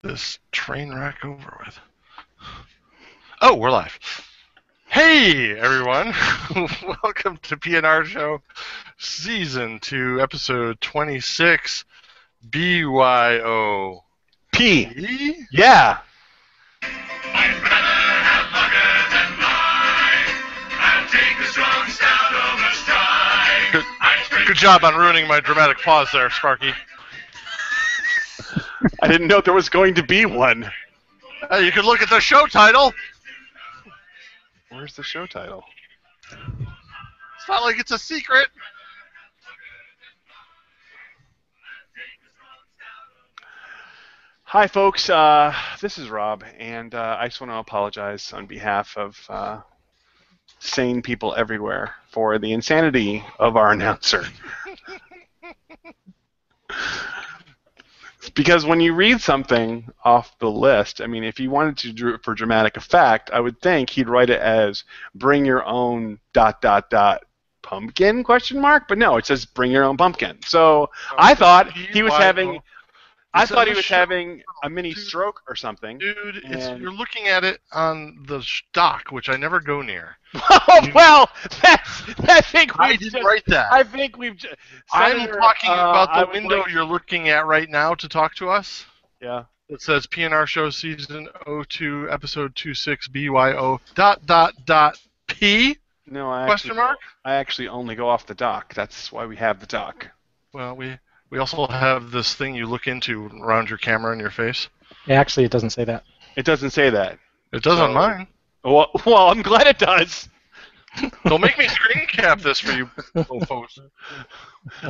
This train wreck over with. Oh, we're live. Hey, everyone. Welcome to PNRShow Season 2, Episode 26, BYO P. Yeah. I'd rather have muggers and lie. I'll take the strong stout over stride. Good job on ruining my dramatic pause there, Sparky. I didn't know there was going to be one. You can look at the show title. Where's the show title? It's not like it's a secret. Hi, folks. This is Rob, and I just want to apologize on behalf of sane people everywhere for the insanity of our announcer. Because when you read something off the list, I mean, if you wanted to do it for dramatic effect, I would think he'd write it as "bring your own ... pumpkin?" ? But no, it says "bring your own pumpkin." So I thought he was having. I thought he was having a mini stroke or something. Dude, you're looking at it on the dock, which I never go near. Oh, well, I think I didn't write that. I think we've just... I'm talking about the window you're looking at right now to talk to us. Yeah. It says PNRShow Season 02, Episode 26, BYO ... P? No, I Question mark? I actually only go off the dock. That's why we have the dock. Well, we also have this thing you look into around your camera and your face. Yeah, actually, it doesn't say that. It doesn't say that. It does on mine. Well, I'm glad it does. Don't make me screen cap this for you folks.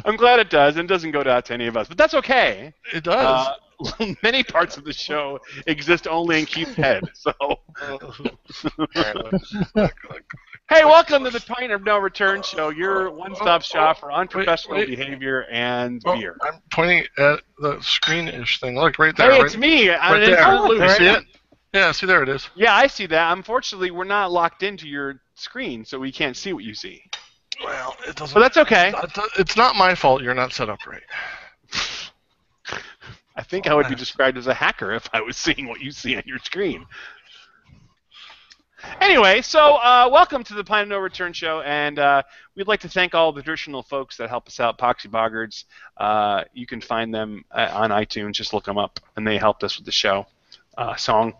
I'm glad it does, and it doesn't go out to any of us. But that's okay. It does. Many parts of the show exist only in Keith's head. So. Hey, welcome to the Point of No Return Show, your one-stop shop for unprofessional behavior and beer. I'm pointing at the screen-ish thing. Look, right there. Hey, it's me. Right there. You see it? Yeah, see, there it is. Yeah, I see that. Unfortunately, we're not locked into your screen, so we can't see what you see. Well, it doesn't. But that's okay. It's not my fault you're not set up right. I think I would be described as a hacker if I was seeing what you see on your screen. Anyway, so welcome to the Plan No Return Show, and we'd like to thank all the traditional folks that help us out, Poxy Boggards. You can find them on iTunes. Just look them up, and they helped us with the show song.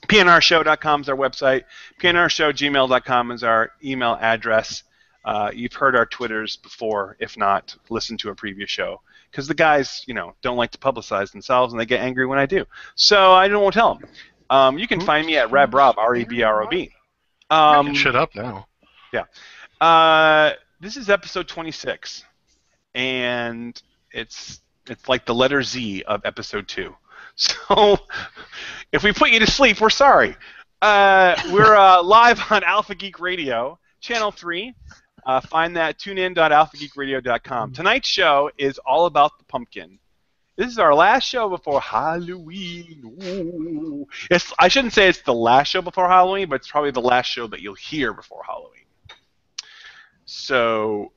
PNRShow.com is our website. PNRShow@gmail.com is our email address. You've heard our Twitters before. If not, listen to a previous show. Because the guys, don't like to publicize themselves, and they get angry when I do. So I don't want to tell them. You can find me at RebRob, REBROB. You can shut up now. Yeah. This is episode 26, and it's like the letter Z of episode 2. So if we put you to sleep, we're sorry. We're live on Alpha Geek Radio, Channel 3. Find that tunein.alphageekradio.com. Tonight's show is all about the pumpkin. This is our last show before Halloween. Ooh. I shouldn't say it's the last show before Halloween, but it's probably the last show that you'll hear before Halloween. So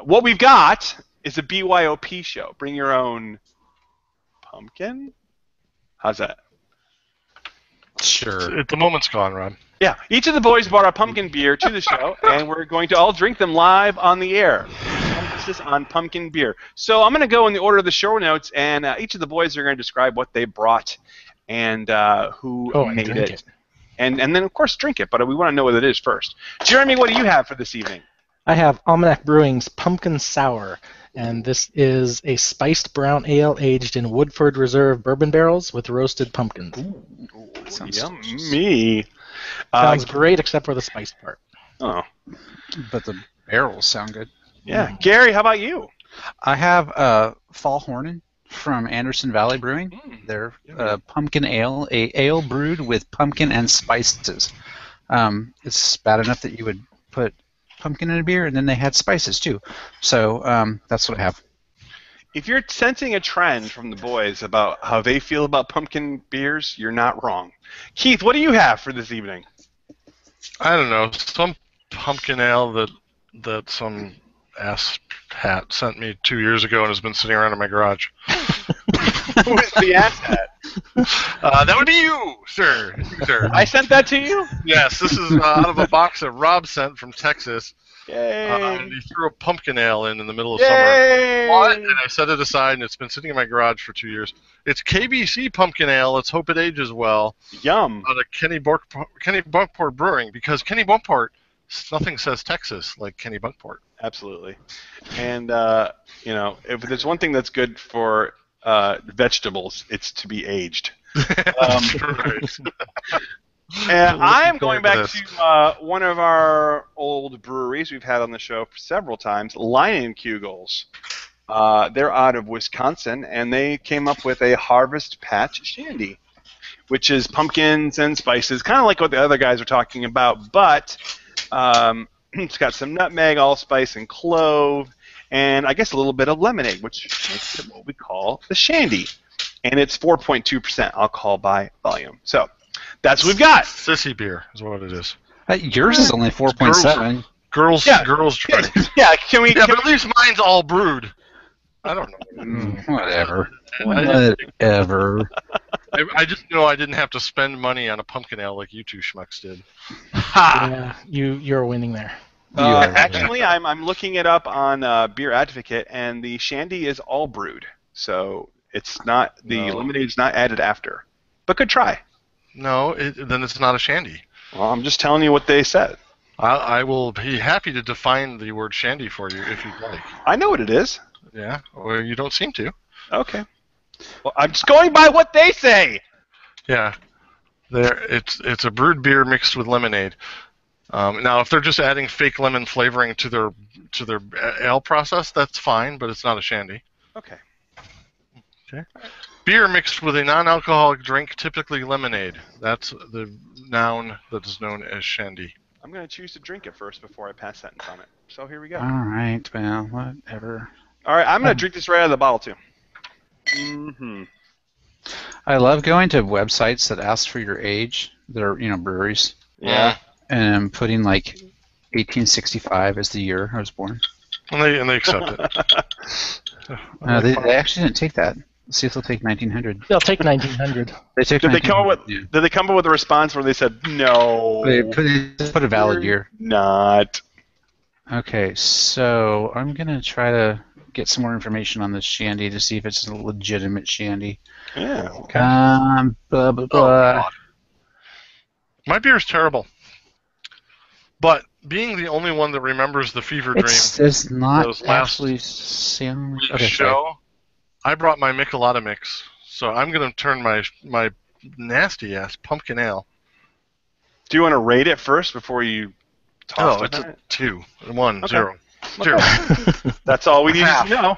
what we've got is a BYO P show. Bring your own pumpkin? How's that? Sure. The moment's gone, Rob. Yeah. Each of the boys brought a pumpkin beer to the show, and we're going to all drink them live on the air. Emphasis on pumpkin beer. So I'm going to go in the order of the show notes, and each of the boys are going to describe what they brought and who made it. And then, of course, drink it, but we want to know what it is first. Jeremy, what do you have for this evening? I have Almanac Brewing's Pumpkin Sour, and this is a spiced brown ale aged in Woodford Reserve bourbon barrels with roasted pumpkins. Ooh, yummy. Sounds great, except for the spice part. Oh. But the barrels sound good. Yeah. Gary, how about you? I have Fall Hornin from Anderson Valley Brewing. Their pumpkin ale, a ale brewed with pumpkin and spices. It's bad enough that you would put pumpkin in a beer, and then they had spices too. So that's what I have. If you're sensing a trend from the boys about how they feel about pumpkin beers, you're not wrong. Keith, what do you have for this evening? I don't know. Some pumpkin ale that some ass hat sent me 2 years ago and has been sitting around in my garage. Who is the ass hat? That would be you, sir. Sir. I sent that to you? Yes, this is out of a box that Rob sent from Texas. Yay. And he threw a pumpkin ale in the middle of summer. Yay. And I set it aside, and it's been sitting in my garage for 2 years. It's KBC pumpkin ale. Let's hope it ages well. Yum. Out of Kenny Bunkport Brewing, because Kenny Bunkport, nothing says Texas like Kenny Bunkport. Absolutely. And, you know, if there's one thing that's good for vegetables, it's to be aged. Right. And I'm going back this. to one of our old breweries we've had on the show several times, Leinenkugel's. They're out of Wisconsin, and they came up with a Harvest Patch Shandy, which is pumpkins and spices, kind of like what the other guys are talking about, but it's got some nutmeg, allspice, and clove, and I guess a little bit of lemonade, which makes it what we call the shandy. And it's 4.2% alcohol by volume. So that's what we've got. Sissy beer is what it is. Yours is only 4.7. Girls drink. Yeah, can we? Yeah, but at least mine's all brewed. I don't know. Whatever. I Whatever. just know I didn't have to spend money on a pumpkin ale like you two schmucks did. Ha! Yeah, you're winning there. Actually, I'm looking it up on Beer Advocate, and the shandy is all brewed, so it's not the lemonade's not added after. But good try. No, then it's not a shandy. Well, I'm just telling you what they said. I will be happy to define the word shandy for you if you'd like. I know what it is. Yeah, or you don't seem to. Okay. Well, I'm just going by what they say. Yeah, it's a brewed beer mixed with lemonade. Now, if they're just adding fake lemon flavoring to their ale process, that's fine, but it's not a shandy. Okay. Okay. Beer mixed with a non-alcoholic drink, typically lemonade. That's the noun that is known as shandy. I'm going to choose to drink it first before I pass sentence on it. So here we go. All right, well, whatever. All right, I'm going to drink this right out of the bottle, too. Mm-hmm. I love going to websites that ask for your age. They're, breweries. Yeah. And I'm putting, 1865 as the year I was born. And they accept it. They actually didn't take that. Let's see if they'll take 1900. They'll take 1900. They took Did they come up 1900, yeah. Did they come up with a response where they said no? They put a valid year. Not. Okay, so I'm gonna try to get some more information on this shandy to see if it's a legitimate shandy. Yeah. Okay. Blah blah Oh, blah. God. My beer is terrible. But being the only one that remembers the fever dream It's not those last actually sound. week's Okay, show, I brought my Michelada mix. So I'm going to turn my nasty-ass pumpkin ale. Do you want to rate it first before you toss It's it? a 2. 1, Okay. 0. 0. That's all we need Half. to know.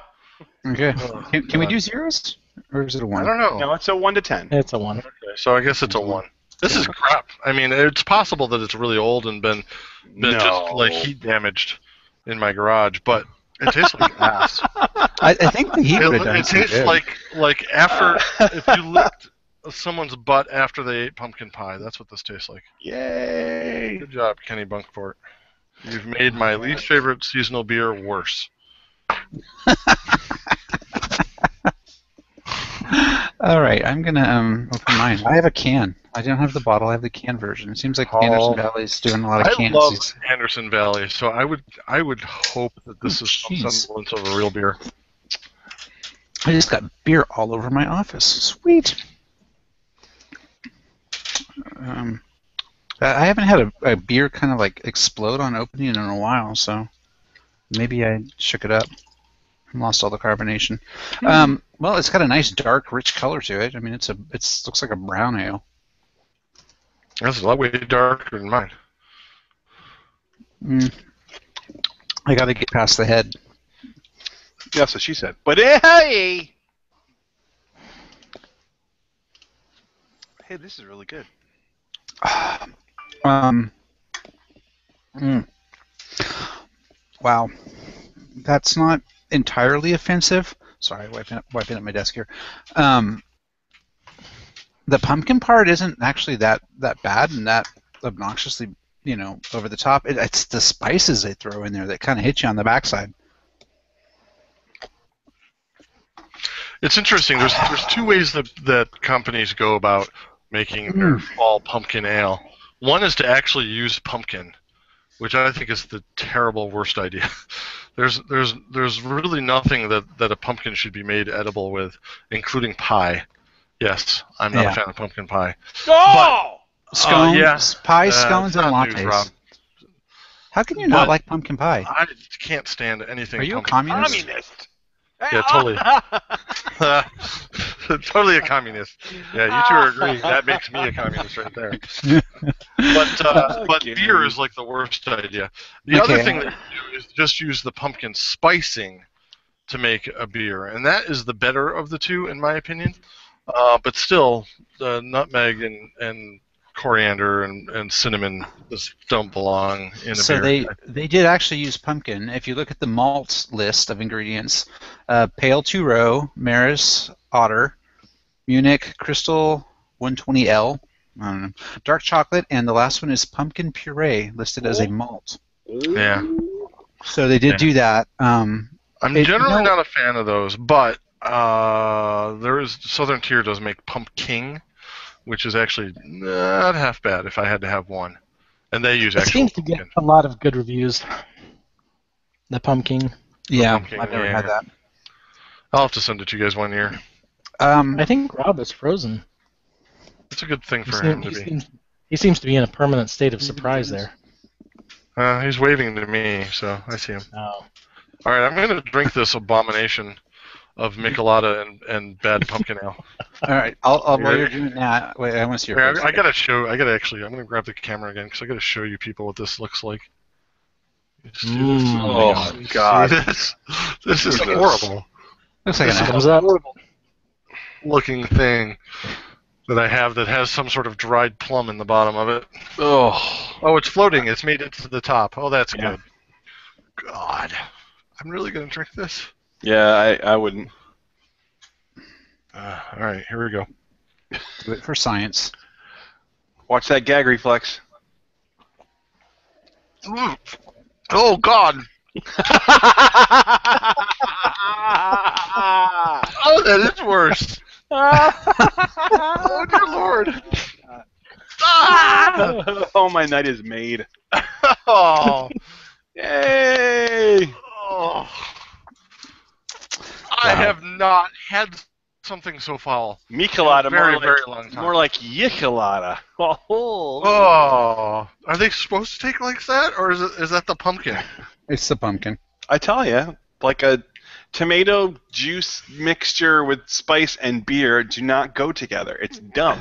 Okay. Oh, Can we God. do zeros, or is it a one? I don't know. No, it's a 1 to 10. It's a 1. Okay, so I guess it's a 1. This is crap. I mean, it's possible that it's really old and been just heat damaged in my garage, but it tastes like ass. I think the heat would have done It some tastes good. like after if you licked someone's butt after they ate pumpkin pie. That's what this tastes like. Yay! Good job, Kenny Bunkport. You've made my least favorite seasonal beer worse. All right, I'm gonna open mine. I have a can. I don't have the bottle. I have the can version. It seems like Anderson Valley's doing a lot of I cans. love Anderson Valley, so I would hope that this is some jeez. semblance of a real beer. I just got beer all over my office. Sweet. I haven't had a beer kind of explode on opening in a while, so maybe I shook it up. Lost all the carbonation. Well, it's got a nice dark, rich color to it. I mean, it looks like a brown ale. That's a lot way darker than mine. I got to get past the head. That's what she said. But hey! Hey, this is really good. Wow, that's not entirely offensive. Sorry, wiping up my desk here. The pumpkin part isn't actually that bad and that obnoxiously, over the top. It's the spices they throw in there that kind of hit you on the backside. It's interesting. There's two ways that companies go about making their fall pumpkin ale. One is to actually use pumpkin, which I think is the terrible worst idea. There's really nothing that a pumpkin should be made edible with, including pie. Yes, I'm not a fan of pumpkin pie. Oh! Scones, yeah. pie, scones, and not news, lattes. Rob. How can you not like pumpkin pie? I can't stand anything. Are you a pumpkin. communist? Yeah, totally. Totally a communist. Yeah, you two are agreeing. That makes me a communist right there. But beer is like the worst idea. The other thing that you do is just use the pumpkin spicing to make a beer, and that is the better of the two, in my opinion. But still, the nutmeg and coriander and cinnamon just don't belong in a beer. So they did actually use pumpkin. If you look at the malt list of ingredients, Pale Two Row, Maris Otter, Munich Crystal 120L, I don't know, dark chocolate, and the last one is pumpkin puree listed as a malt. Yeah. So they did do that. I'm generally not a fan of those, but there is Southern Tier does make pumpkin, which is actually not half bad if I had to have one. And they use actual seems to pumpkin. get a lot of good reviews. The pumpkin. Yeah, pumpkin, I've never had that. I'll have to send it to you guys one year. I think Rob is frozen. It's a good thing for him to be. He seems to be in a permanent state of surprise there. He's waving to me, so I see him. Oh. All right, I'm going to drink this abomination of Michelada and bad pumpkin ale. All right, while you're doing that, wait, I want to see your face. I gotta I'm gonna grab the camera again because I gotta show you people what this looks like. Oh God, this is horrible. Looks like an apple. horrible looking thing that I have that has some sort of dried plum in the bottom of it. Oh, it's floating. It's made it to the top. Oh, that's good. God, I'm really gonna drink this. Yeah, I wouldn't. All right, here we go. Do it for science. Watch that gag reflex. Oh God! Oh, that is worse. Oh dear Lord! Oh, my night is made. Oh, Yay! oh. I have not had something so foul. Michelada, Very long time. more like Yichelada. Oh, Oh, are they supposed to take like that, or is that the pumpkin? It's the pumpkin. I tell you, like a tomato juice mixture with spice and beer do not go together. It's dumb.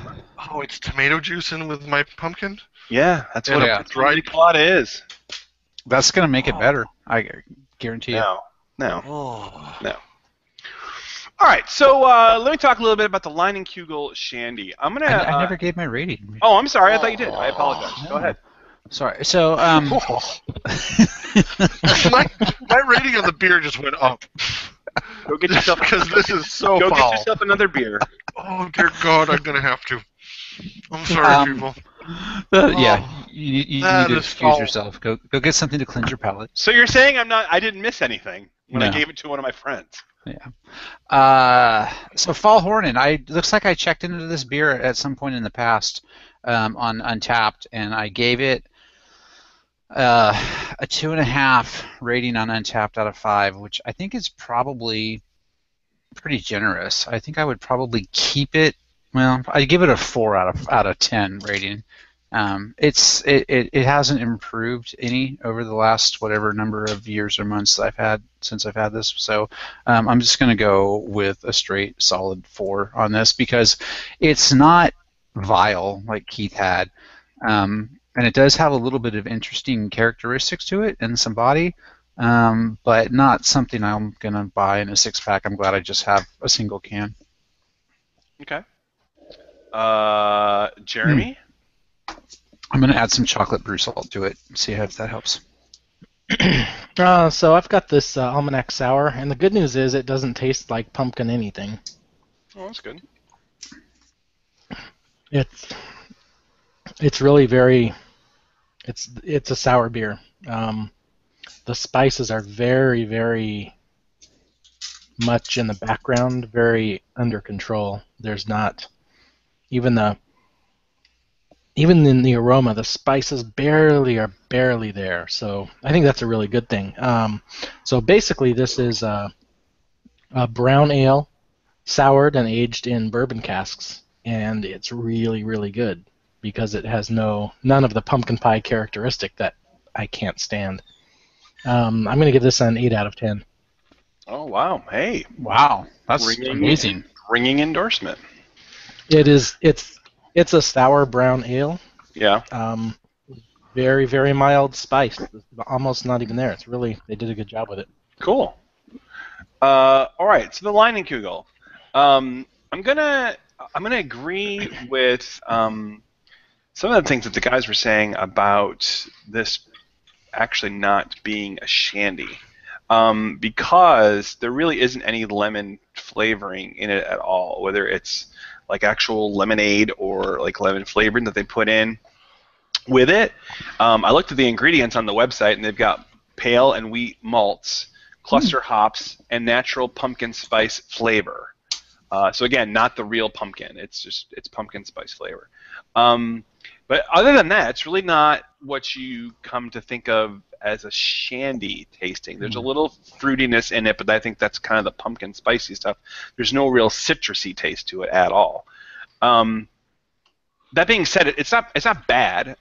Oh, it's tomato juice in with my pumpkin? Yeah, that's what Yeah. a dried Michelada is. That's gonna make it better. I guarantee you. No. Oh. All right, so let me talk a little bit about the Leinenkugel Shandy. I'm gonna. I never gave my rating. Oh, I'm sorry. I thought you did. I apologize. No. Go ahead. Sorry. So my rating of the beer just went up. Go get yourself because this is so Go foul. get yourself another beer. Oh dear God, I'm gonna have to. I'm sorry, people. Yeah, you need that to is excuse foul. yourself. Go get something to cleanse your palate. So you're saying I didn't miss anything when I No. gave it to one of my friends. Yeah. So Fall Hornin, looks like I checked into this beer at some point in the past on Untapped, and I gave it a 2.5 rating on Untapped out of 5, which I think is probably pretty generous. I think I would probably keep it. Well, I'd give it a 4 out of 10 rating. It hasn't improved any over the last whatever number of years or months I've had since I've had this. So I'm just going to go with a straight solid 4 on this because it's not vile like Keith had, and it does have a little bit of interesting characteristics to it and some body, but not something I'm going to buy in a 6-pack. I'm glad I just have a single can. Okay. Jeremy? I'm going to add some chocolate brew salt to it, see if that helps. So I've got this Almanac Sour, and the good news is it doesn't taste like pumpkin anything. Oh, that's good. It's really very. It's a sour beer. The spices are very, very much in the background, very under control. There's not even in the aroma, the spices are barely there. So I think that's a really good thing. So basically, this is a brown ale, soured and aged in bourbon casks, and it's really, really good because it has none of the pumpkin pie characteristic that I can't stand. I'm going to give this an 8 out of 10. Oh wow! Hey, Wow, that's ringing, amazing. ringing endorsement. It is. It's a sour brown ale. Yeah. Very, very mild spice. Almost not even there. They did a good job with it. Cool. All right. So the Leinenkugel. I'm gonna agree with some of the things that the guys were saying about this actually not being a shandy, because there really isn't any lemon flavoring in it at all. Whether it's like actual lemonade or like lemon flavoring that they put in with it. I looked at the ingredients on the website, and they've got pale and wheat malts, cluster hops, and natural pumpkin spice flavor. So again, not the real pumpkin. It's pumpkin spice flavor. But other than that, it's really not what you come to think of as a shandy tasting. There's a little fruitiness in it, but I think that's kind of the pumpkin spicy stuff. There's no real citrusy taste to it at all. That being said, it's not bad.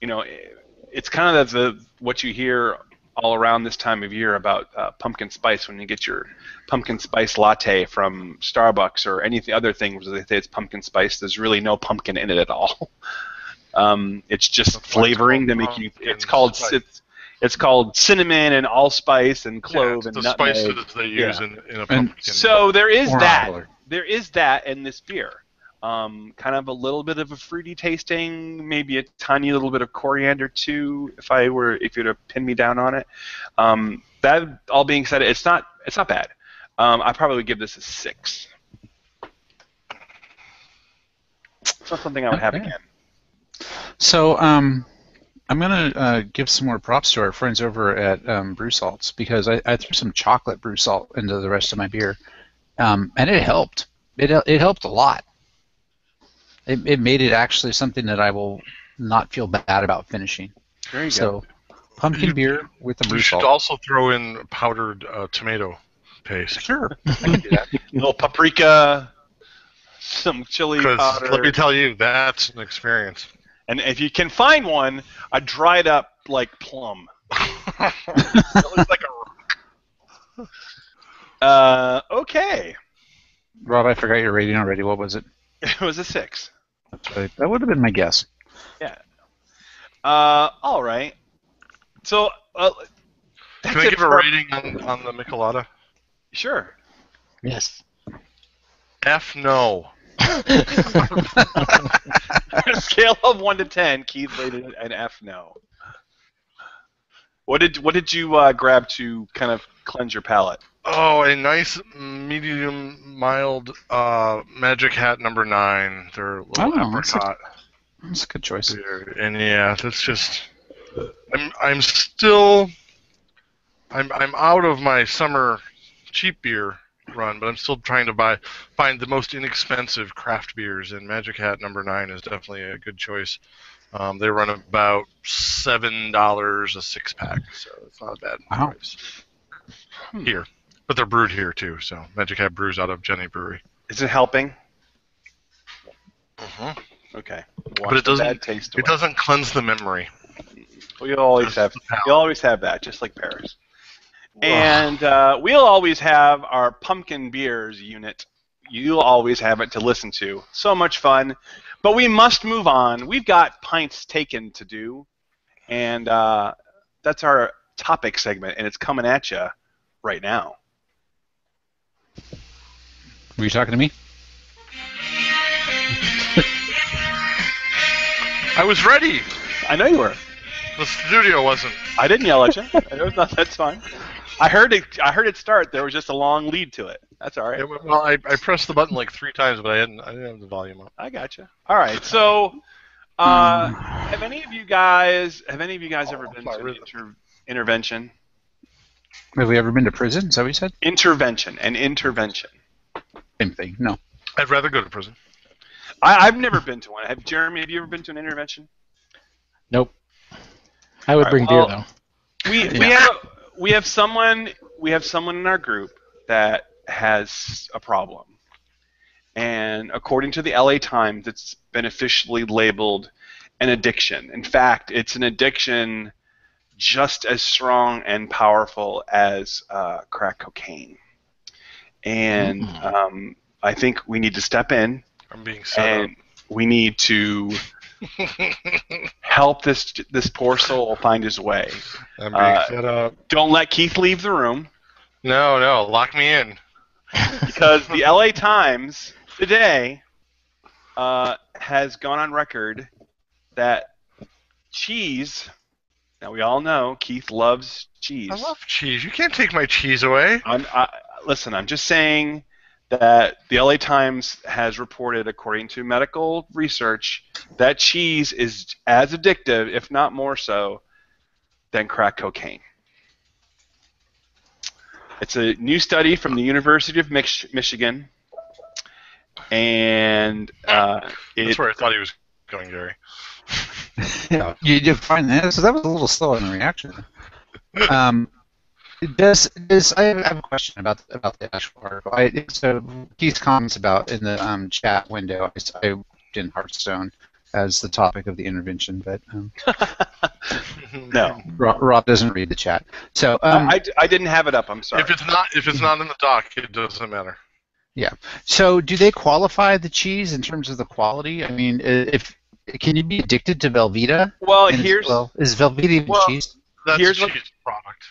It's kind of what you hear all around this time of year about pumpkin spice when you get your pumpkin spice latte from Starbucks or any other thing where they say it's pumpkin spice. There's really no pumpkin in it at all. It's just flavoring to make you. It's called cinnamon and allspice and clove and the nutmeg. spices that they use in a pumpkin. So there is that. Color. There is that in this beer. Kind of a little bit of a fruity tasting, maybe a tiny little bit of coriander too. If you were to pin me down on it, that all being said, it's not bad. I probably would give this a 6. It's not something I would have again. So I'm going to give some more props to our friends over at Brew Salts, because I threw some chocolate brew salt into the rest of my beer, and it helped. It helped a lot. It made it actually something that I will not feel bad about finishing. Very good. So, pumpkin beer with the brew You should salt. also throw in powdered tomato paste. Sure, I can do that. A little paprika, some chili Because powder. let me tell you, that's an experience. And if you can find one, a dried up like plum. It looks like a rock. Okay. Rob, I forgot your rating already. What was it? It was a 6. That's right. That would have been my guess. Yeah. All right. So that's Can I it give a for- rating on the Michelada? Sure. Yes. F no. On a scale of 1 to 10, Keith rated it an F no. What did you grab to kind of cleanse your palate? Oh, a nice medium mild Magic Hat number 9. Their little apricot That's a good choice. beer. And yeah, that's just. I'm out of my summer cheap beer run, but I'm still trying to find the most inexpensive craft beers, and Magic Hat number 9 is definitely a good choice. They run about $7 a 6-pack, so it's not a bad price. Here. But they're brewed here too, so Magic Hat brews out of Jenny Brewery. Is it helping? Mm-hmm. Okay. But it doesn't. Bad taste It doesn't cleanse the memory. Well, you'll always have that, just like Paris. And we'll always have our pumpkin beers unit. You'll always have it to listen to. So much fun. But we must move on. We've got pints taken to do, and that's our topic segment, and it's coming at you right now. Were you talking to me? I was ready. I know you were. The studio wasn't. I didn't yell at you. That's fine. I heard it start. There was just a long lead to it. That's all right. Well, I pressed the button like 3 times, but I didn't have the volume up. I gotcha. All right. So, have any of you guys ever been to an intervention? Have we ever been to prison? Is that what you said? Intervention. An intervention. Same thing. No. I'd rather go to prison. I've never been to one. Jeremy, have you ever been to an intervention? Nope. I would All right, bring well, beer though. We have someone in our group that has a problem, and according to the LA Times, it's been officially labeled an addiction. In fact, it's an addiction just as strong and powerful as crack cocaine. And I think we need to step in. I'm being set up. We need to help this poor soul find his way. I'm being set up. Don't let Keith leave the room. No, lock me in. Because the LA Times today has gone on record that cheese. Now we all know Keith loves cheese. I love cheese. You can't take my cheese away. Listen, I'm just saying that the LA Times has reported, according to medical research, that cheese is as addictive, if not more so, than crack cocaine. It's a new study from the University of Michigan, and That's where I thought he was going, Gary. Yeah, you did find that. So that was a little slow in the reaction. I have a question about the actual article. So Keith's comments about in the chat window, I in Hearthstone as the topic of the intervention, but no, Rob doesn't read the chat. So I didn't have it up. I'm sorry. If it's not in the doc, it doesn't matter. Yeah. So do they qualify the cheese in terms of the quality? I mean, can you be addicted to Velveeta? Well, is Velveeta even cheese? That's Here's a cheese product.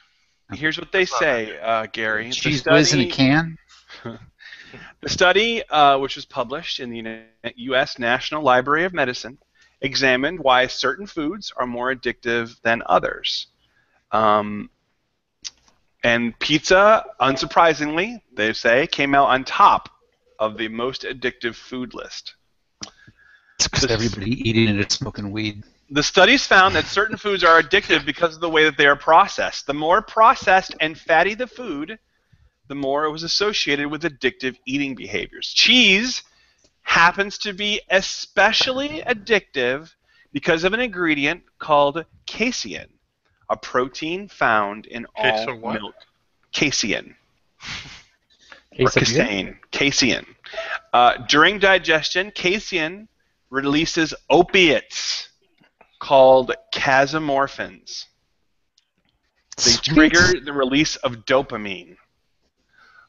Here's what they say, Gary. Cheese whiz in a can? The study, which was published in the U.S. National Library of Medicine, examined why certain foods are more addictive than others. And pizza, unsurprisingly, they say, came out on top of the most addictive food list. It's because everybody eating it is smoking weed. The studies found that certain foods are addictive because of the way that they are processed. The more processed and fatty the food, the more it was associated with addictive eating behaviors. Cheese happens to be especially addictive because of an ingredient called casein, a protein found in all milk. Casein. Or casein. Casein. During digestion, casein releases opiates called casomorphins. They trigger the release of dopamine.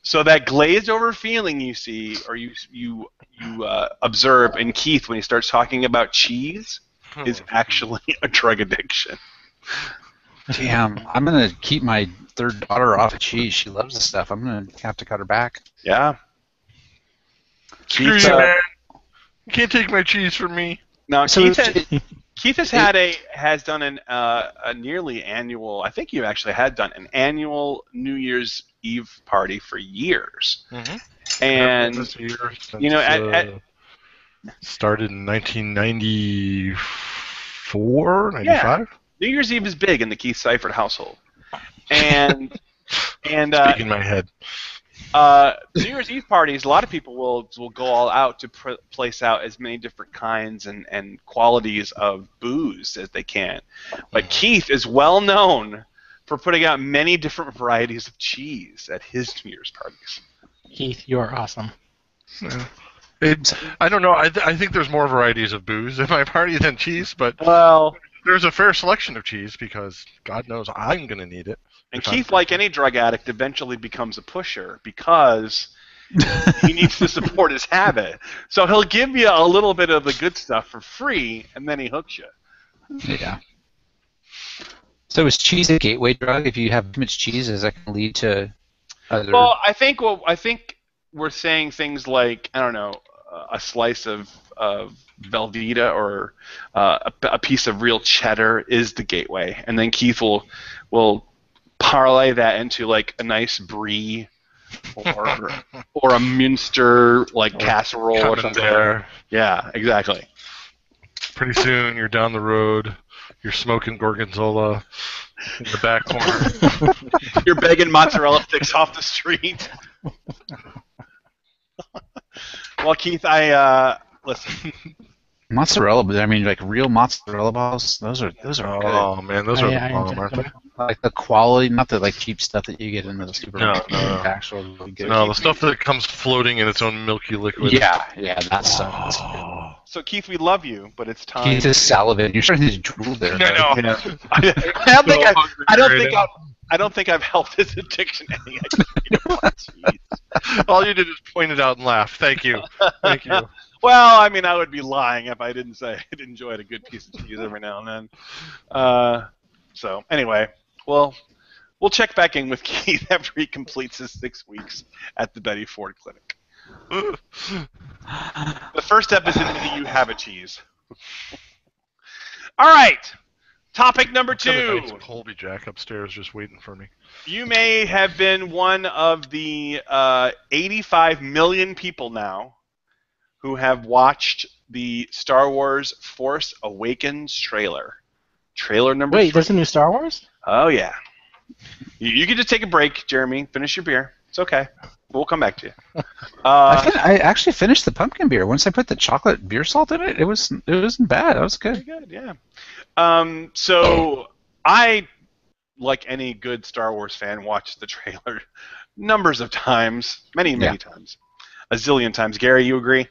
So that glazed over feeling you see, or you observe in Keith when he starts talking about cheese, is actually a drug addiction. Damn, I'm gonna keep my third daughter off of cheese. She loves the stuff. I'm gonna have to cut her back. Yeah. Screw you, man. You can't take my cheese from me. Now, Keith has done a nearly annual. I think you actually had done an annual New Year's Eve party for years. Mm-hmm. And started in 1994, 95. Yeah. New Year's Eve is big in the Keith Seifert household. And speaking my head. New Year's Eve parties, a lot of people will go all out to place out as many different kinds and qualities of booze as they can. But Keith is well known for putting out many different varieties of cheese at his New Year's parties. Keith, you are awesome. Yeah. I don't know. I think there's more varieties of booze at my party than cheese, but there's a fair selection of cheese because God knows I'm going to need it. And Keith, like any drug addict, eventually becomes a pusher because he needs to support his habit. So he'll give you a little bit of the good stuff for free, and then he hooks you. Yeah. So is cheese a gateway drug? If you have too much cheese, is that going to lead to other... Well, I think we're saying things like, I don't know, a slice of Velveeta or a piece of real cheddar is the gateway, and then Keith will parlay that into like a nice brie or a Munster like casserole or something. Yeah, exactly. Pretty soon you're down the road, you're smoking gorgonzola, in the back corner. You're begging mozzarella sticks off the street. Well, Keith, I listen. Mozzarella, but I mean, like real mozzarella balls. Those are good. Oh man, those are the I bomb, enjoy aren't them. they? Like the quality, not the like cheap stuff that you get in the supermarket. No. Actually, really good. No, the stuff that comes floating in its own milky liquid. Yeah, that stuff. That's good. Oh. So Keith, we love you, but it's time. Keith is salivating. You're starting to drool there. I know. Yeah. I don't think I've helped his addiction any. Jeez. All you did is point it out and laugh. Thank you. Thank you. Well, I mean, I would be lying if I didn't say I'd enjoyed a good piece of cheese every now and then. So anyway, we'll check back in with Keith after he completes his 6 weeks at the Betty Ford Clinic. The first episode of You Have a Cheese. All right. Topic number Got a 2. nice Colby Jack upstairs just waiting for me. You may have been one of the 85 million people now who have watched the Star Wars Force Awakens trailer. Trailer number 3. Wait, there's a new Star Wars? Oh, yeah. You can just take a break, Jeremy. Finish your beer. It's okay. We'll come back to you. I actually finished the pumpkin beer. Once I put the chocolate beer salt in it, it wasn't bad. That was good. Very good, yeah. So I, like any good Star Wars fan, watched the trailer numbers of times, many times, a zillion times. Gary, you agree?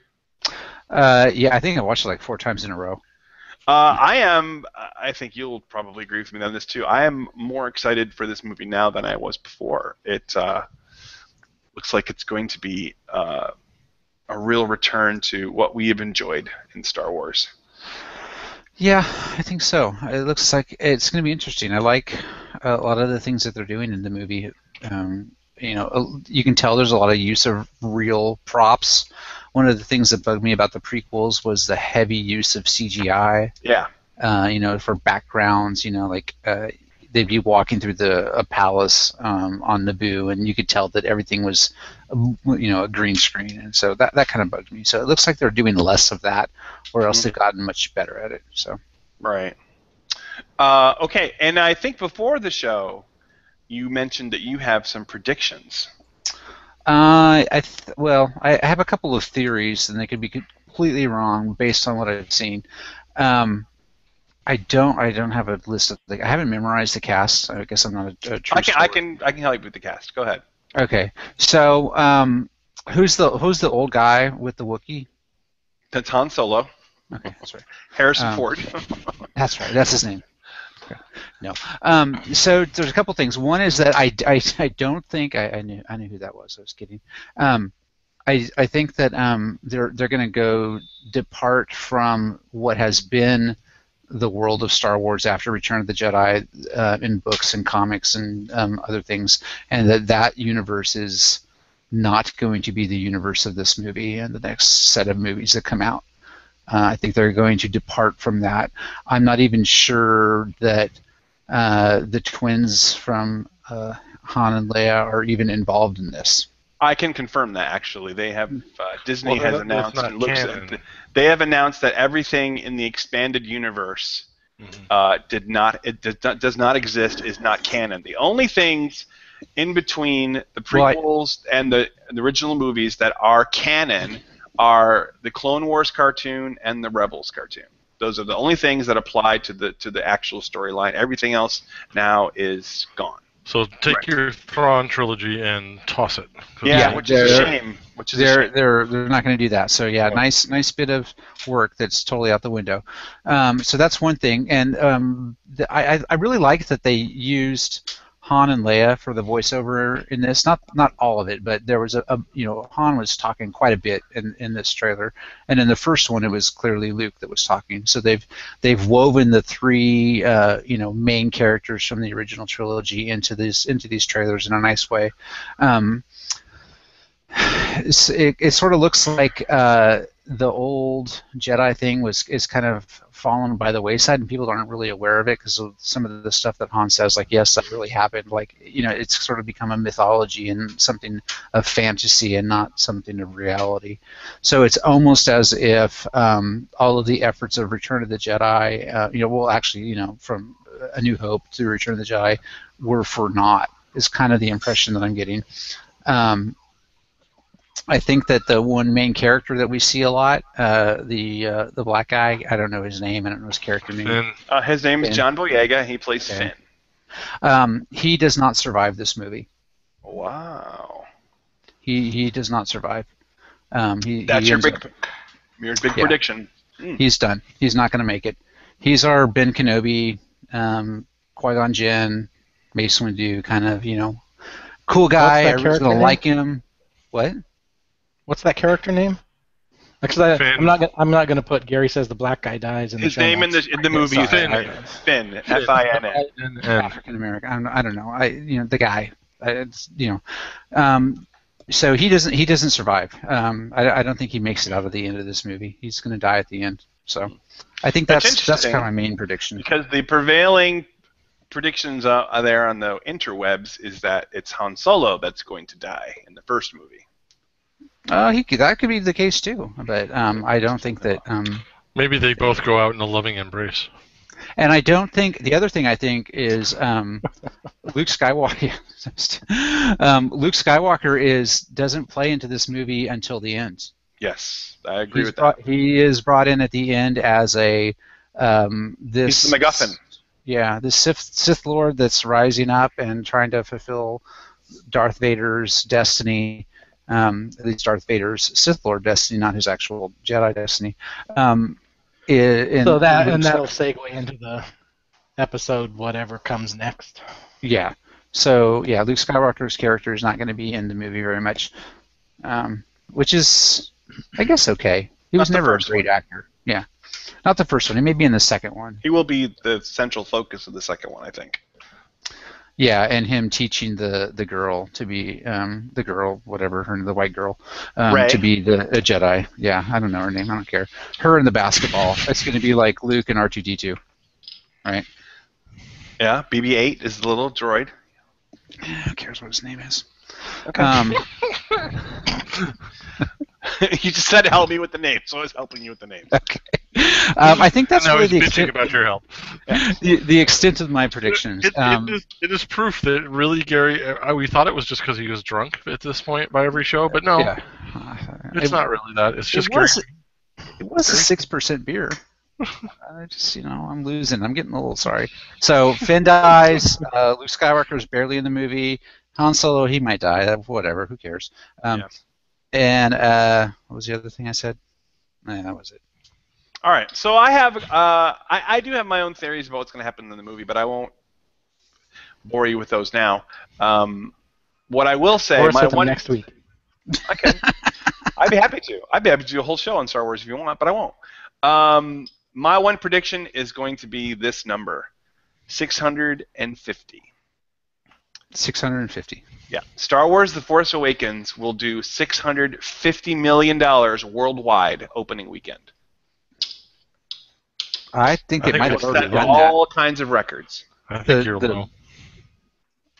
Yeah, I think I watched it like 4 times in a row. I think you'll probably agree with me on this too. I am more excited for this movie now than I was before. It looks like it's going to be a real return to what we have enjoyed in Star Wars. Yeah, I think so. It looks like it's going to be interesting. I like a lot of the things that they're doing in the movie. You can tell there's a lot of use of real props. One of the things that bugged me about the prequels was the heavy use of CGI. Yeah. For backgrounds, they'd be walking through a palace on Naboo, and you could tell that everything was, a green screen, and so that kind of bugged me. So it looks like they're doing less of that, or else they've gotten much better at it. So. Right. Okay, and I think before the show, you mentioned that you have some predictions. I have a couple of theories, and they could be completely wrong based on what I've seen. I don't have a list of. I haven't memorized the cast. I guess I'm not a true. I can help you with the cast. Go ahead. Okay, so who's the old guy with the Wookiee? That's Han Solo. Okay, that's right. Harrison Ford. That's right. That's his name. Okay. No. So there's a couple things. One is that I don't think I knew who that was. I was kidding. I think that they're going to depart from what has been the world of Star Wars after Return of the Jedi in books and comics and other things, and that universe is not going to be the universe of this movie and the next set of movies that come out. I think they're going to depart from that. I'm not even sure that the twins from Han and Leia are even involved in this. I can confirm that actually. They have Disney has announced and they have announced that everything in the expanded universe does not exist, is not canon. The only things in between the prequels and the original movies that are canon are the Clone Wars cartoon and the Rebels cartoon. Those are the only things that apply to the actual storyline. Everything else now is gone. So take your Thrawn trilogy and toss it. Yeah, which is a shame. They're not going to do that. So yeah, nice bit of work that's totally out the window. So that's one thing, and I really like that they used Han and Leia for the voiceover in this. Not all of it, but there was Han was talking quite a bit in this trailer, and in the first one it was clearly Luke that was talking. So they've woven the 3 main characters from the original trilogy into these trailers in a nice way. It sort of looks like the old Jedi thing is kind of fallen by the wayside, and people aren't really aware of it because of some of the stuff that Han says, like, yes, that really happened. Like, it's sort of become a mythology and something of fantasy and not something of reality. So it's almost as if all of the efforts of Return of the Jedi, from A New Hope to Return of the Jedi were for naught. Is kind of the impression that I'm getting. I think that the one main character that we see a lot, the black guy, I don't know his name, I don't know his character name. His name is Finn. John Boyega. He plays Okay. Finn. He does not survive this movie. Wow. He does not survive. That's He your ends big, up- your big Yeah. prediction. He's done. He's not going to make it. He's our Ben Kenobi, Qui-Gon Jinn, Mace Windu kind of, cool guy. that Everyone's character going to name? like him. What? What's that character name? Because Finn. I'm not gonna put Gary says the black guy dies in the His show name notes. in the movie is Sorry, Finn. F-I-N-N. And African American. I don't know. The guy. So he doesn't survive. I don't think he makes it out of the end of this movie. He's going to die at the end. So I think That's that's interesting. kind of my main prediction. Because the prevailing predictions are there on the interwebs is that it's Han Solo that's going to die in the first movie. That could be the case too, but I don't think that. maybe they both go out in a loving embrace. And I don't think the other thing I think is Luke Skywalker. Luke Skywalker doesn't play into this movie until the end. Yes, I agree with that. He is brought in at the end as a this. He's the MacGuffin. Yeah, the Sith Lord that's rising up and trying to fulfill Darth Vader's destiny. At least Darth Vader's Sith Lord destiny, not his actual Jedi destiny. That'll segue into the episode whatever comes next. Yeah. So yeah, Luke Skywalker's character is not going to be in the movie very much, which is, I guess, okay. He was Not the never a first great one. actor. Yeah, not the first one. He may be in the second one. He will be the central focus of the second one, I think. Yeah, and him teaching the girl to be the girl, whatever the white girl, Rey. to be a Jedi. Yeah, I don't know her name. I don't care. Her in the basketball. It's going to be like Luke and R2-D2, right? Yeah, BB-8 is the little droid. Who cares what his name is? Okay. You just said help me with the name, so I was helping you with the names. Okay. I think that's now really he's the bitching extent, about your help. the extent of my predictions. It is proof that really, Gary, we thought it was just because he was drunk at this point by every show, but no, Yeah. it's not really that. It's just It was a 6% beer. I'm losing. I'm getting a little sorry. So Finn dies. Luke Skywalker's barely in the movie. Han Solo, he might die. Whatever. Who cares? And what was the other thing I said? That was it. All right, so I have I do have my own theories about what's going to happen in the movie, but I won't bore you with those now. What I will say, Or my one next week. Okay, I'd be happy to. I'd be happy to do a whole show on Star Wars if you want, but I won't. My one prediction is going to be this number, 650. 650. Yeah, Star Wars: The Force Awakens will do $650 million worldwide opening weekend. I think I it think might have we'll already Set done that. all kinds of records. I think you're the- low.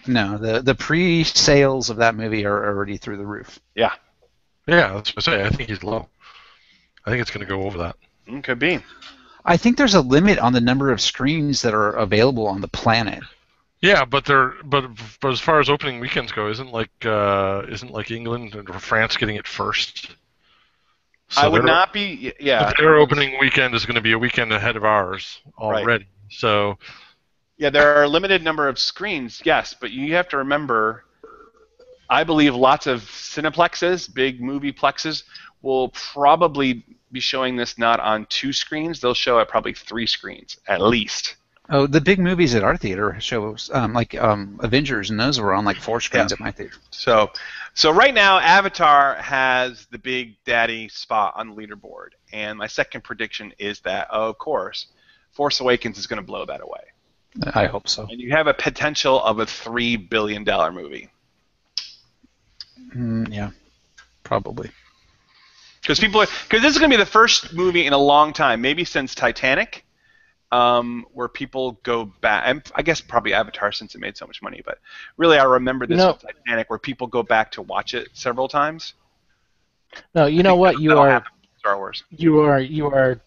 No, the pre-sales of that movie are already through the roof. Yeah, Yeah, that's what I say. I think he's low. I think it's going to go over that. could be. I think there's a limit on the number of screens that are available on the planet. Yeah, but as far as opening weekends go, isn't like England or France getting it first? So I would their- not be. Yeah, Their opening weekend is going to be a weekend ahead of ours already. So yeah, there are a limited number of screens, yes, but you have to remember, I believe lots of cineplexes, big movie plexes, will probably be showing this not on 2 screens. They'll show at probably 3 screens at least. Oh, the big movies at our theater shows like Avengers, and those were on like 4 screens at my theater. So right now, Avatar has the big daddy spot on the leaderboard, and my second prediction is that, of course, Force Awakens is going to blow that away. I hope so. And you have a potential of a $3 billion movie. Yeah, probably. Because this is going to be the first movie in a long time, maybe since Titanic, where people go back. And I guess probably Avatar since it made so much money, but really I remember this with Titanic, where people go back to watch it several times. No, you know what? You That'll are happen with Star Wars. you are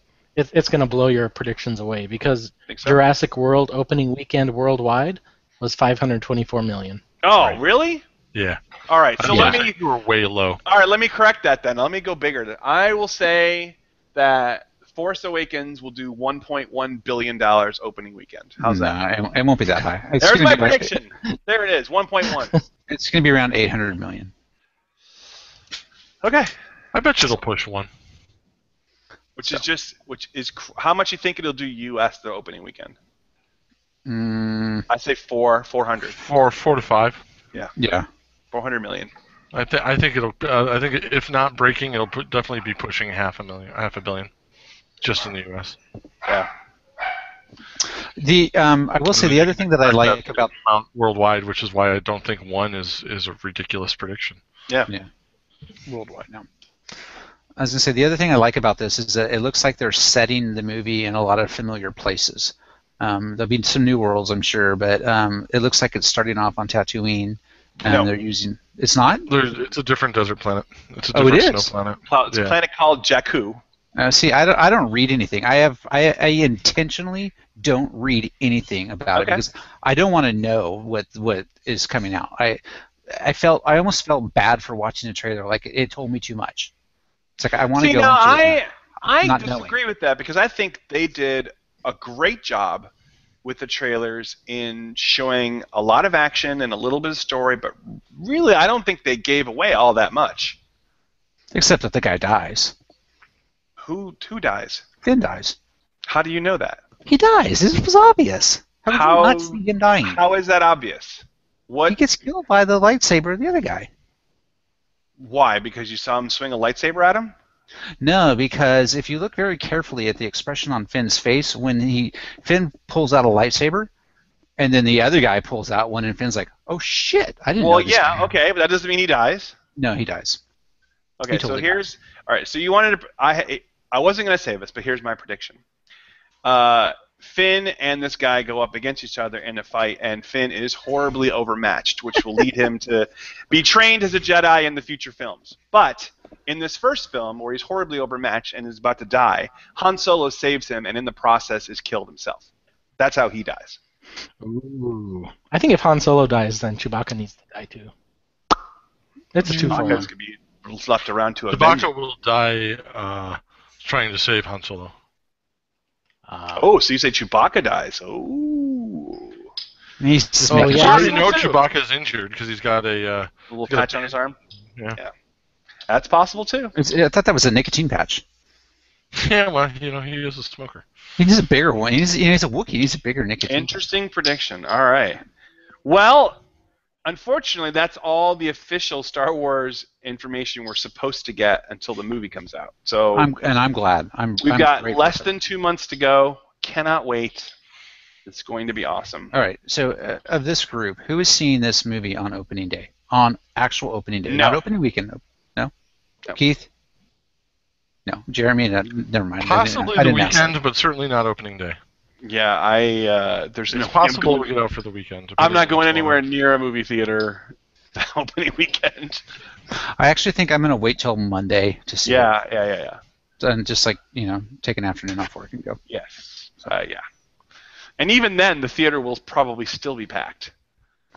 It's going to blow your predictions away because Think so? Jurassic World opening weekend worldwide was 524 million. Oh, Right. really? Yeah. All right. So I let think me. you were way low. All right. Let me correct that then. Let me go bigger. I will say that Force Awakens will do $1.1 billion opening weekend. How's that? No, it won't be that high. It's There's gonna my be like- prediction. There it is. 1.1. It's going to be around 800 million. Okay. I bet you it'll push one. Which is how much you think it'll do U.S. the opening weekend? I say 400. 4 to 5. Yeah. 400 million. I think it'll. I think if not breaking, it'll definitely be pushing half a billion, just in the U.S. Yeah. I will say the other thing that I like about amount worldwide, which is why I don't think one is a ridiculous prediction. Yeah. worldwide now. I was going to say the other thing I like about this is that it looks like they're setting the movie in a lot of familiar places. There'll be some new worlds, I'm sure, but it looks like it's starting off on Tatooine. And No. they're using. It's not. It's a different desert planet. It's a Oh, it different is? snow planet. It's a planet called Jakku. See, I don't read anything. I intentionally don't read anything about it because I don't want to know what is coming out. I almost felt bad for watching the trailer. Like it told me too much. It's like I want to go. I not disagree with that because I think they did a great job with the trailers in showing a lot of action and a little bit of story, but really I don't think they gave away all that much. Except that the guy dies. Who dies? Finn dies. How do you know that? He dies. This was obvious. How did you not see him dying? How is that obvious? He gets killed by the lightsaber of the other guy. Why? Because you saw him swing a lightsaber at him? No, because if you look very carefully at the expression on Finn's face when Finn pulls out a lightsaber, and then the other guy pulls out one, and Finn's like, "Oh shit! I didn't know this guy." Okay, but that doesn't mean he dies. No, he dies. Okay, He totally dies. All right. So you wanted to. I wasn't going to say this, but here's my prediction. Finn and this guy go up against each other in a fight, and Finn is horribly overmatched, which will lead him to be trained as a Jedi in the future films. But in this first film, where he's horribly overmatched and is about to die, Han Solo saves him, and in the process is killed himself. That's how he dies. Ooh. I think if Han Solo dies, then Chewbacca needs to die too. It's a two-for-one. Chewbacca's going to be left around to avenge. Chewbacca will die trying to save Han Solo. So you say Chewbacca dies? Oh. He's just Oh, making You yeah. already Possible, know too. Chewbacca's injured because he's got a. A little He's got a patch on his arm? Yeah. That's possible too. I thought that was a nicotine patch. Yeah, well, he is a smoker. He needs a bigger one. He's a Wookiee. He needs a bigger nicotine. Interesting prediction. All right. Well, unfortunately, that's all the official Star Wars information we're supposed to get until the movie comes out. So I'm glad. we've got grateful less for than 2 months to go. Cannot wait. It's going to be awesome. All right. So of this group, who is seeing this movie on opening day? On actual opening day, No. not opening weekend. No. No. Keith. No. Jeremy. Never mind. Possibly I the didn't ask that. weekend, but certainly not opening day. Yeah, there's It's no possible I'm we get out for the weekend. I'm not depending on going what's anywhere on. near a movie theater the opening weekend. I actually think I'm gonna wait till Monday to see. Yeah. it. And just take an afternoon off work and go. Yes. Yeah. And even then, the theater will probably still be packed.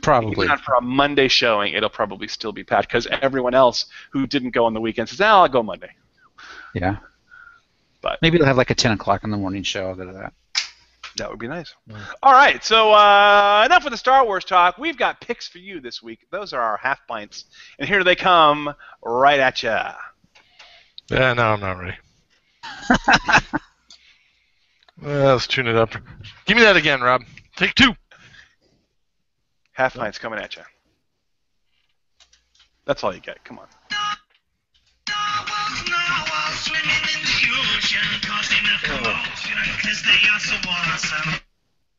Probably. Even for a Monday showing, it'll probably still be packed because everyone else who didn't go on the weekend says, I'll go Monday. Yeah. But maybe they'll have like a 10 o'clock in the morning show. I'll go to that. that would be nice. All right, so enough with the Star Wars talk. We've got picks for you this week. Those are our half pints. And here they come right at ya. Yeah, no, I'm not ready. Let's tune it up. Give me that again, Rob. Take two. Half pints coming at you. That's all you get. Come on.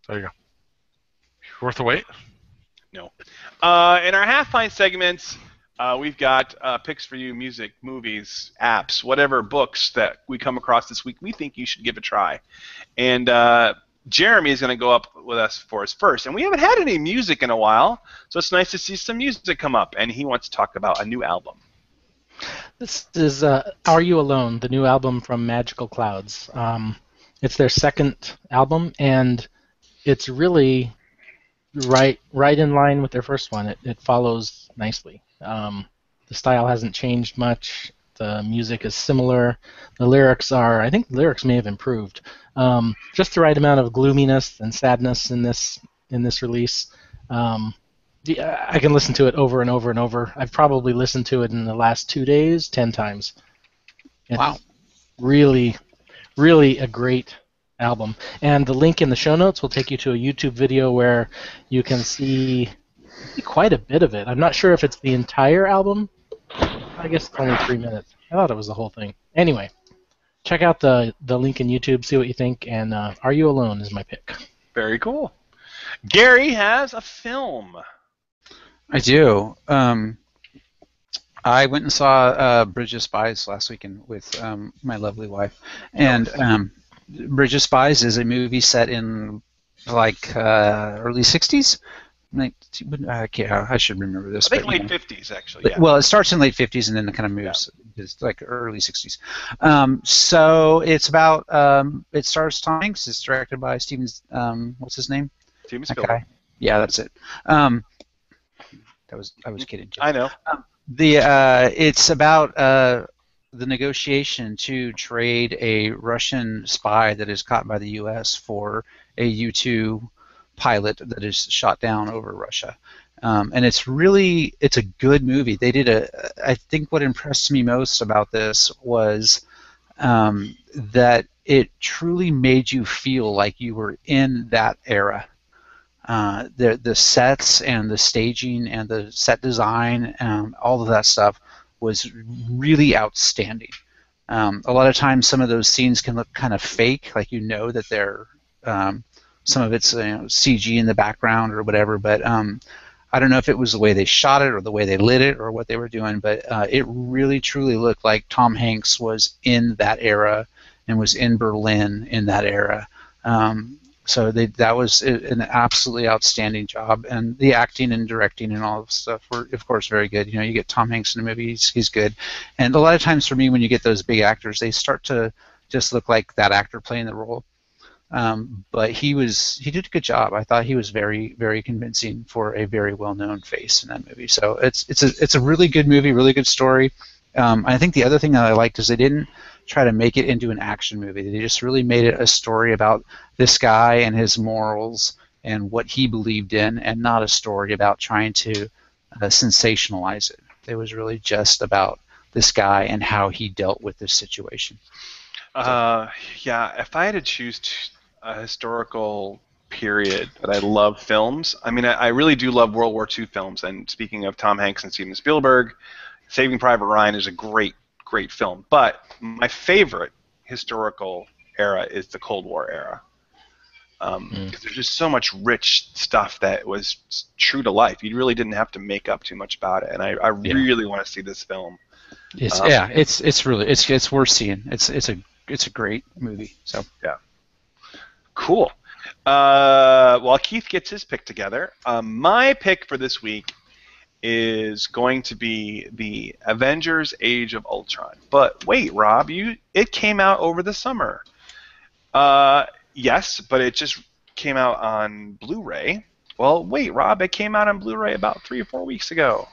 There you go. Worth the wait? No. In our half pint segments, we've got picks for you: music, movies, apps, whatever books that we come across this week. We think you should give a try. And Jeremy is going to go up with us for us first. And we haven't had any music in a while, so it's nice to see some music come up. And he wants to talk about a new album. This is Are You Alone, the new album from Magical Clouds. It's their second album, and it's really right in line with their first one. It follows nicely. The style hasn't changed much. The music is similar. The lyrics are, I think the lyrics may have improved. Just the right amount of gloominess and sadness in this release. I can listen to it over and over and over. I've probably listened to it in the last 2 days 10 times. It's Wow. really, really a great album. And the link in the show notes will take you to a YouTube video where you can see quite a bit of it. I'm not sure if it's the entire album. I guess it's only 3 minutes. I thought it was the whole thing. Anyway, check out the link in YouTube, see what you think, and Are You Alone is my pick. Very cool. Gary has a film. I do. I went and saw Bridge of Spies last weekend with my lovely wife, and Bridge of Spies is a movie set in like early '60s. I should remember this. I think but, late 50s, actually. Yeah. Well, it starts in late 50s and then it kind of moves. It's like early 60s. So it's about. It stars Tom Hanks. It's directed by Steven. What's his name? Steven That Spielberg. guy. Yeah, that's it. I was kidding. Jim. I know. It's about the negotiation to trade a Russian spy that is caught by the U.S. for a U-2 pilot that is shot down over Russia. And it's a good movie. I think what impressed me most about this was that it truly made you feel like you were in that era. The sets and the staging and the set design, all of that stuff was really outstanding. A lot of times some of those scenes can look kind of fake, like that they're some of it's CG in the background or whatever, but I don't know if it was the way they shot it or the way they lit it or what they were doing, but it really truly looked like Tom Hanks was in that era and was in Berlin in that era. So that was an absolutely outstanding job, and the acting and directing and all of stuff were, of course, very good. You get Tom Hanks in a movie, he's good, and a lot of times for me, when you get those big actors, they start to just look like that actor playing the role. But he did a good job. I thought he was very, very convincing for a very well-known face in that movie. So it's a really good movie, really good story. I think the other thing that I liked is they didn't try to make it into an action movie. They just really made it a story about this guy and his morals and what he believed in, and not a story about trying to sensationalize it. It was really just about this guy and how he dealt with this situation. Yeah, if I had to choose a historical period that I love films, I mean, I really do love World War II films, and speaking of Tom Hanks and Steven Spielberg, Saving Private Ryan is a great film, but my favorite historical era is the Cold War era, because there's just so much rich stuff that was true to life. You really didn't have to make up too much about it, and I really want to see this film. It's worth seeing. It's a great movie. So yeah, cool. While Keith gets his pick together, my pick for this week is going to be the Avengers: Age of Ultron. But wait, Rob, it came out over the summer. Yes, but it just came out on Blu-ray. Well, wait, Rob, it came out on Blu-ray about 3 or 4 weeks ago.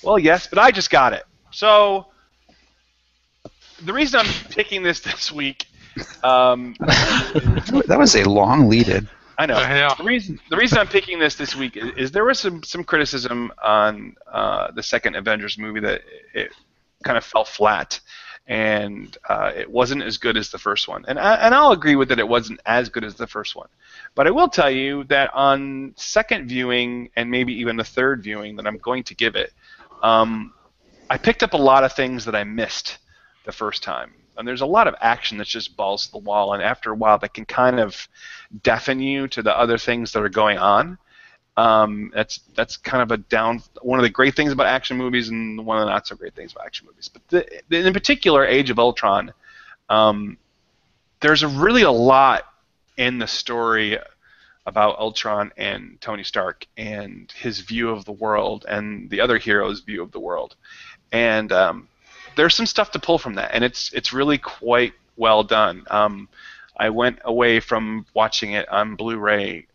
Well, yes, but I just got it. So the reason I'm picking this week. That was a long lead-in. I know. Yeah. The reason I'm picking this week is there was some criticism on the second Avengers movie that it kind of fell flat, and it wasn't as good as the first one. And I'll agree with that it wasn't as good as the first one. But I will tell you that on second viewing and maybe even the third viewing that I'm going to give it, I picked up a lot of things that I missed the first time. And there's a lot of action that's just balls to the wall, and after a while that can kind of deafen you to the other things that are going on. That's kind of one of the great things about action movies and one of the not so great things about action movies. But in particular, Age of Ultron, there's really a lot in the story about Ultron and Tony Stark and his view of the world and the other heroes' view of the world. And there's some stuff to pull from that, and it's really quite well done. I went away from watching it on Blu-ray,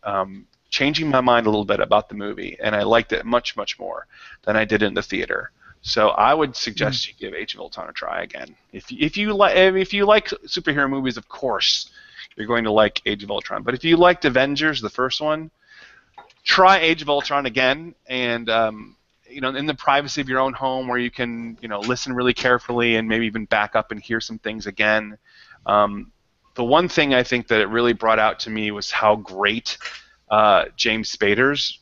changing my mind a little bit about the movie, and I liked it much, much more than I did in the theater. So I would suggest you give Age of Ultron a try again. If you like superhero movies, of course you're going to like Age of Ultron. But if you liked Avengers, the first one, try Age of Ultron again, and in the privacy of your own home, where you can listen really carefully and maybe even back up and hear some things again. The one thing I think that it really brought out to me was how great James Spader's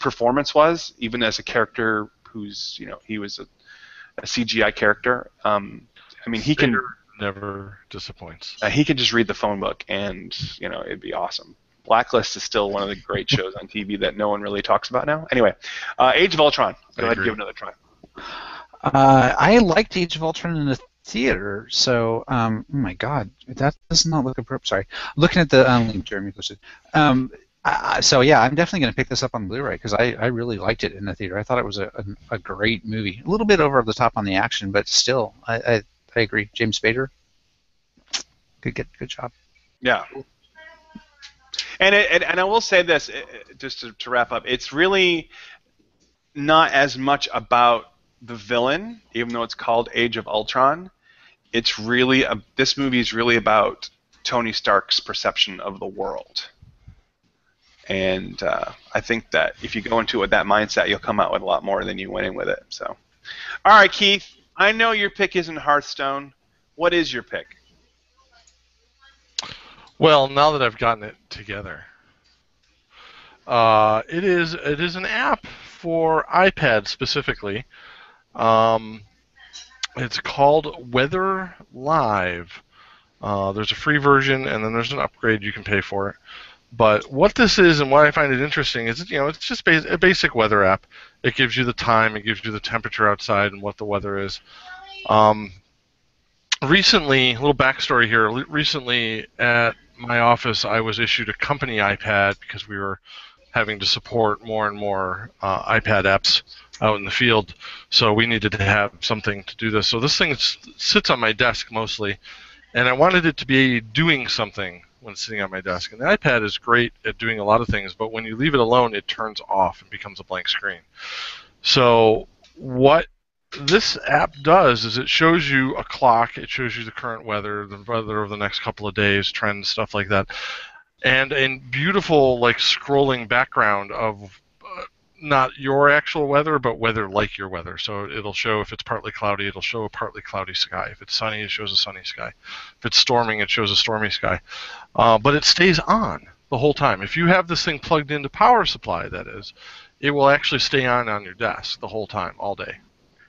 performance was, even as a character who's he was a CGI character. He can never disappoints. He can just read the phone book, and it'd be awesome. Blacklist is still one of the great shows on TV that no one really talks about now. Anyway, Age of Ultron. Go ahead and give it another try. I liked Age of Ultron in the theater, so oh my God, that does not look appropriate. Sorry, looking at the link Jeremy posted. So yeah, I'm definitely going to pick this up on Blu-ray because I really liked it in the theater. I thought it was a great movie. A little bit over the top on the action, but still, I agree. James Spader, good job. Yeah. And I will say this, just to wrap up, it's really not as much about the villain, even though it's called Age of Ultron. It's really this movie is really about Tony Stark's perception of the world. And I think that if you go into it with that mindset, you'll come out with a lot more than you went in with it. So, all right, Keith, I know your pick isn't Hearthstone. What is your pick? Well, now that I've gotten it together, it is an app for iPad specifically. It's called Weather Live. There's a free version, and then there's an upgrade you can pay for it. But what this is, and why I find it interesting, is it's just a basic weather app. It gives you the time, it gives you the temperature outside, and what the weather is. Recently, a little backstory here. Recently, at my office, I was issued a company iPad because we were having to support more and more iPad apps out in the field. So we needed to have something to do this. So this thing sits on my desk mostly, and I wanted it to be doing something when sitting on my desk. And the iPad is great at doing a lot of things, but when you leave it alone, it turns off and becomes a blank screen. So what this app does is it shows you a clock, it shows you the current weather, the weather of the next couple of days, trends, stuff like that, and a beautiful scrolling background of not your actual weather, but weather like your weather. So it'll show if it's partly cloudy, it'll show a partly cloudy sky. If it's sunny, it shows a sunny sky. If it's storming, it shows a stormy sky. But it stays on the whole time. If you have this thing plugged into power supply, that is, it will actually stay on your desk the whole time, all day,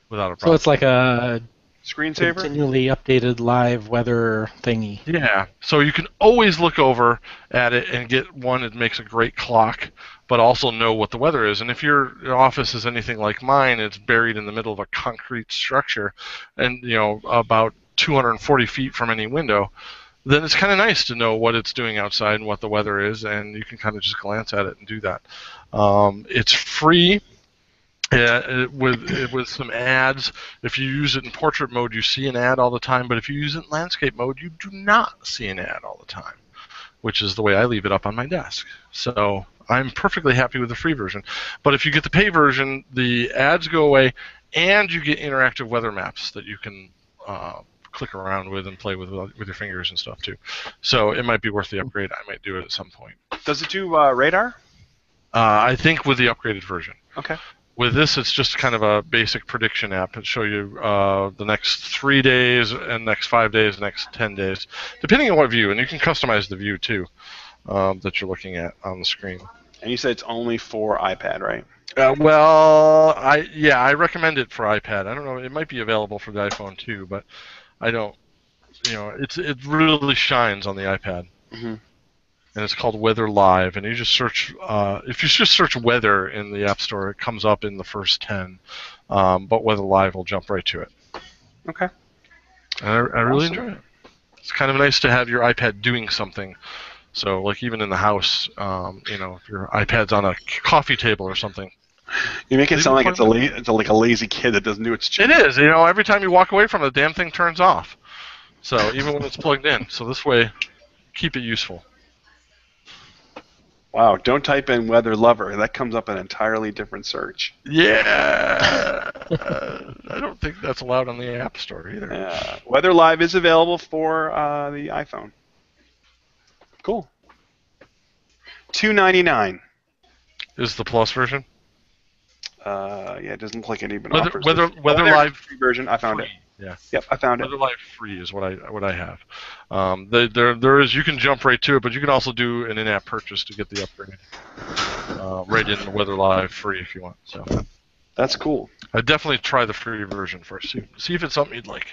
without a problem. So it's like a screensaver? Continually updated live weather thingy. Yeah, so you can always look over at it and get one that makes a great clock, but also know what the weather is. And if your office is anything like mine, it's buried in the middle of a concrete structure and about 240 feet from any window, then it's kind of nice to know what it's doing outside and what the weather is, and you can kind of just glance at it and do that. It's free. With some ads. If you use it in portrait mode, you see an ad all the time, but if you use it in landscape mode, you do not see an ad all the time, which is the way I leave it up on my desk. So I'm perfectly happy with the free version. But if you get the pay version, the ads go away, and you get interactive weather maps that you can click around with and play with your fingers and stuff too. So it might be worth the upgrade. I might do it at some point. Does it do radar? I think with the upgraded version. Okay. With this, it's just kind of a basic prediction app. It'll show you the next 3 days, and next 5 days, next 10 days, depending on what view. And you can customize the view, too, that you're looking at on the screen. And you said it's only for iPad, right? I recommend it for iPad. I don't know. It might be available for the iPhone, too, but I don't. It really shines on the iPad. Mm-hmm. And it's called Weather Live, and you just search. If you just search weather in the App Store, it comes up in the first 10. But Weather Live will jump right to it. Okay. And I really enjoy it. It's kind of nice to have your iPad doing something. So, even in the house, if your iPad's on a coffee table or something. You make it sound like it's like a lazy kid that doesn't do its job. It is. Every time you walk away from it, the damn thing turns off. So even when it's plugged in. So this way, keep it useful. Wow, don't type in weather lover. That comes up an entirely different search. Yeah. I don't think that's allowed on the App Store either. Weather Live is available for the iPhone. Cool. $2.99. Is the Plus version? Yeah, it doesn't look like anyone Weather offers Weather this. Weather There's Live the free version. I found free. it. Yeah. Yep, I found it. Weather Live free is what I have. There is, you can jump right to it, but you can also do an in-app purchase to get the upgrade. Right in the Weather Live free if you want. So That's cool. I'd definitely try the free version first. See if it's something you'd like.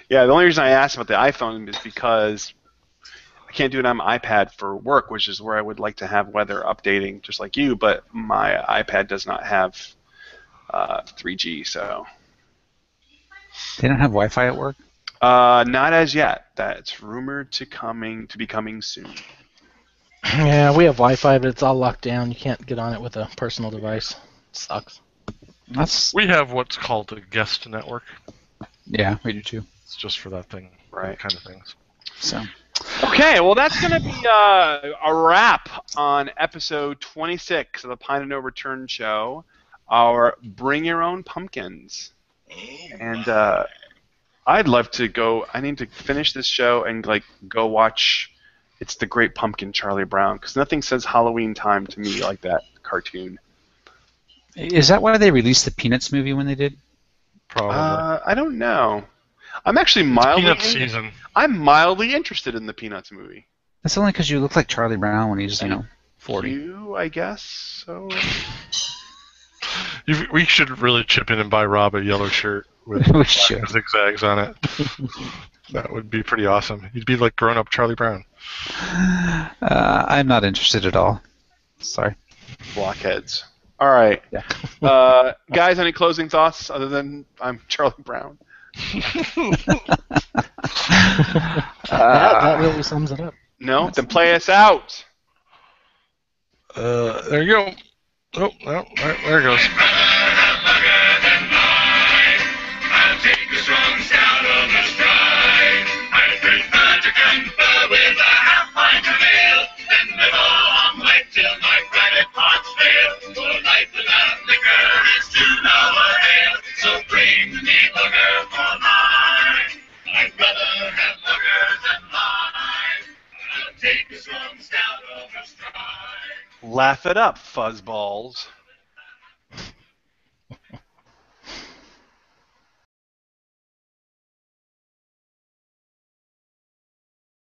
Yeah, the only reason I asked about the iPhone is because I can't do it on my iPad for work, which is where I would like to have weather updating just like you, but my iPad does not have 3G, so... They don't have Wi-Fi at work? Not as yet. That's rumored to be coming soon. Yeah, we have Wi-Fi, but it's all locked down. You can't get on it with a personal device. Sucks. We have what's called a guest network. Yeah, we do too. It's just for that thing, Right. that kind of things. So. Okay, well that's going to be a wrap on episode 26 of the Pine and No Return show, our Bring Your Own Pumpkins. And I'd love to go. I need to finish this show and go watch It's the Great Pumpkin, Charlie Brown, because nothing says Halloween time to me like that cartoon. Is that why they released the Peanuts movie when they did? Probably. I don't know. I'm actually Peanuts season. I'm mildly interested in the Peanuts movie. That's only because you look like Charlie Brown when he's 40. You, I guess so. We should really chip in and buy Rob a yellow shirt with We should. zigzags on it. That would be pretty awesome. He'd be like grown-up Charlie Brown. I'm not interested at all. Sorry. Blockheads. All right. Yeah. Guys, any closing thoughts other than I'm Charlie Brown? That really sums it up. No? Then play us out. There you go. Oh, well, there it goes. I'll take a strong stout over stride. I prefer to confer with a half pint of ale than live a long life till my private parts fail. For life without liquor is to no avail. So bring me booger for mine. I'd rather have booger than mine. I'll take a strong stout over stride. Laugh it up, fuzzballs.